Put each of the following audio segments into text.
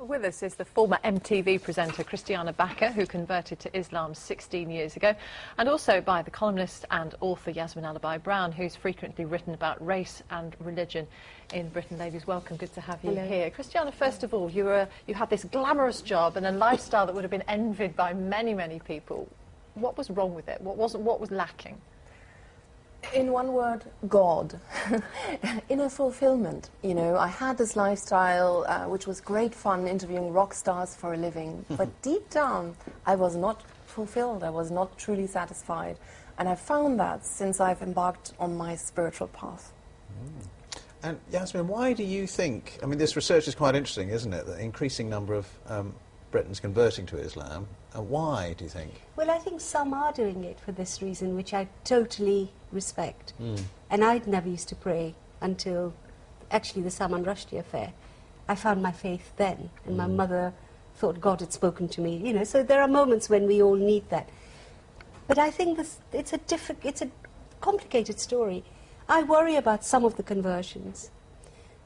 With us is the former MTV presenter Kristiane Backer, who converted to Islam 16 years ago, and also by the columnist and author Yasmin Alabai-Brown, who's frequently written about race and religion in Britain. Ladies, welcome. Good to have you here. Kristiane, first of all, you had this glamorous job and a lifestyle that would have been envied by many, many people. What was wrong with it? What was lacking? In one word, God. Inner fulfillment. You know, I had this lifestyle which was great fun, interviewing rock stars for a living, but deep down I was not fulfilled, I was not truly satisfied, and I found that since I've embarked on my spiritual path. And Yasmin, why do you think, I mean, this research is quite interesting, isn't it, the increasing number of Britons converting to Islam. Why, do you think? Well, I think some are doing it for this reason, which I totally respect. And I'd never used to pray until, actually, the Salman Rushdie affair. I found my faith then, and my mother thought God had spoken to me. You know, so there are moments when we all need that. But I think it's a complicated story. I worry about some of the conversions.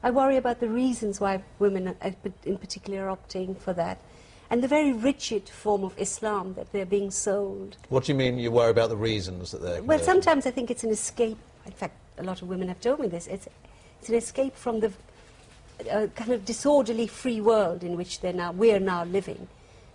I worry about the reasons why women, in particular, are opting for that. And the very rigid form of Islam that they're being sold. What do you mean you worry about the reasons that they're... Well, sometimes I think it's an escape. In fact, a lot of women have told me this. It's an escape from the kind of disorderly free world in which we're now living.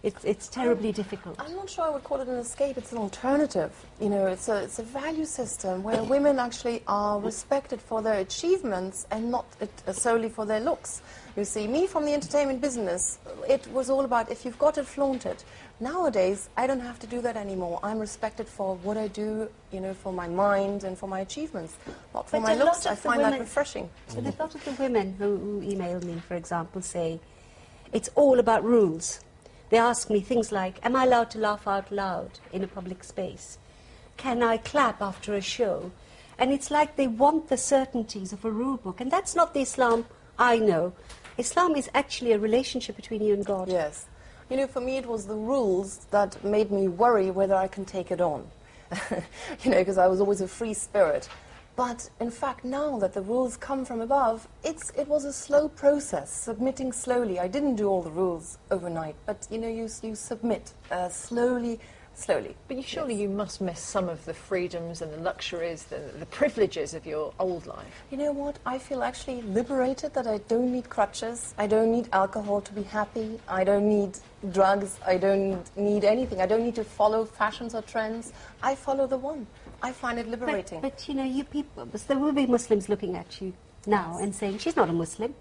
It's terribly difficult. I'm not sure I would call it an escape. It's an alternative. You know, it's a value system where women actually are respected for their achievements and not solely for their looks. You see, me from the entertainment business, it was all about if you've got it, flaunt it. Nowadays, I don't have to do that anymore. I'm respected for what I do, you know, for my mind and for my achievements, not for my looks. I find that refreshing. But a lot of the women who email me, for example, say, it's all about rules. They ask me things like, am I allowed to laugh out loud in a public space? Can I clap after a show? And it's like they want the certainties of a rule book. And that's not the Islam I know. Islam is actually a relationship between you and God. Yes. You know, for me it was the rules that made me worry whether I can take it on. You know, because I was always a free spirit. But in fact, now that the rules come from above, it was a slow process, submitting slowly. I didn't do all the rules overnight, but you know, you submit slowly. But surely you must miss some of the freedoms and the luxuries, the privileges of your old life. You know what? I feel actually liberated that I don't need crutches. I don't need alcohol to be happy. I don't need drugs. I don't need anything. I don't need to follow fashions or trends. I follow the one. I find it liberating. But you know, you people, there will be Muslims looking at you now and saying, she's not a Muslim.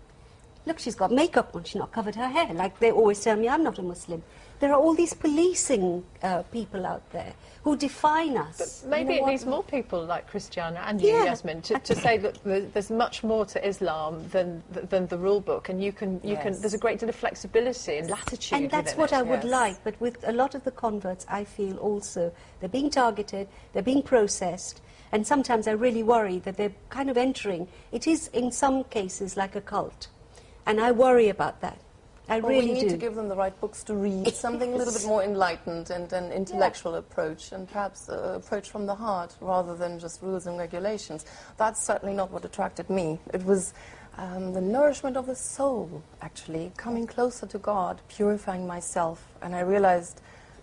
Look, she's got makeup on, she's not covered her hair. Like they always tell me, I'm not a Muslim. There are all these policing people out there who define us. But maybe it needs more people like Kristiane and you, Yasmin, to say that there's much more to Islam than the rule book, and you can there's a great deal of flexibility and latitude. And that's what I would like. But with a lot of the converts, I feel also they're being targeted, they're being processed, and sometimes I really worry that they're kind of entering. It is in some cases like a cult, and I worry about that. We need to give them the right books to read, something a little bit more enlightened and an intellectual approach, and perhaps an approach from the heart rather than just rules and regulations. That's certainly not what attracted me. It was the nourishment of the soul, actually, coming closer to God, purifying myself, and I realized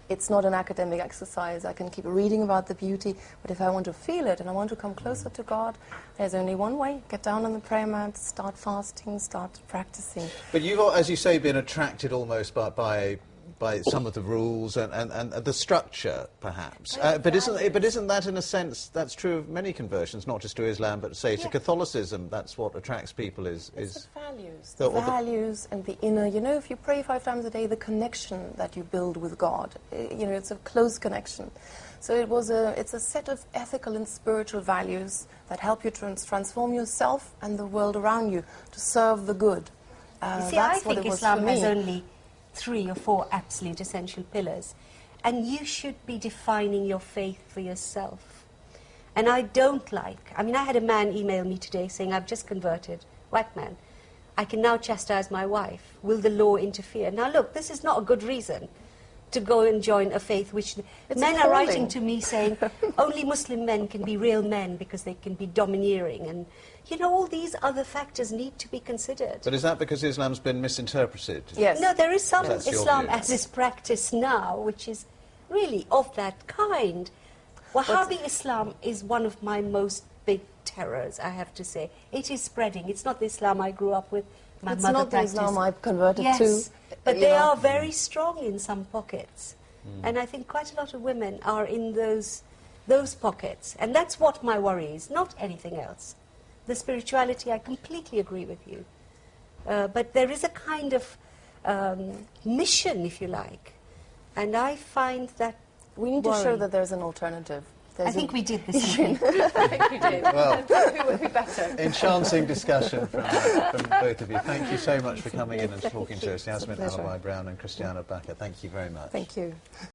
it's not an academic exercise. I can keep reading about the beauty, but if I want to feel it and I want to come closer to God, there's only one way. Get down on the prayer mat, start fasting, start practicing. But you've, as you say, been attracted almost by some of the rules and the structure, perhaps. But isn't that, in a sense, that's true of many conversions, not just to Islam, but say to Catholicism? That's what attracts people is the values. The values and the inner. You know, if you pray 5 times a day, the connection that you build with God. You know, it's a close connection. So it's a set of ethical and spiritual values that help you transform yourself and the world around you to serve the good. You see, I think Islam has only 3 or 4 absolute essential pillars, and you should be defining your faith for yourself. And I mean, I had a man email me today saying, I've just converted, white man, I can now chastise my wife. Will the law interfere? Now look, this is not a good reason. to go and join a faith which It's men a are calling. writing to me saying only Muslim men can be real men because they can be domineering, and you know, all these other factors need to be considered. But is that because Islam's been misinterpreted? Yes. No, there is some That's your Islam view. as is practiced now, which is really of that kind. Wahhabi Islam is one of my most big terrors, I have to say. It is spreading. It's not the Islam I grew up with. My It's mother not the practiced. Islam I've converted Yes, to. but you they know. are very strong in some pockets. And I think quite a lot of women are in those pockets. And that's what my worry is, not anything else. The spirituality, I completely agree with you. But there is a kind of mission, if you like. And I find that We need to show worrying. that there's an alternative. I think we did this evening. I think you did. Well, Who better? enchanting discussion from both of you. Thank you so much for coming in and talking to us. Yasmin pleasure. Alabai Brown and Kristiane Backer, thank you very much. Thank you.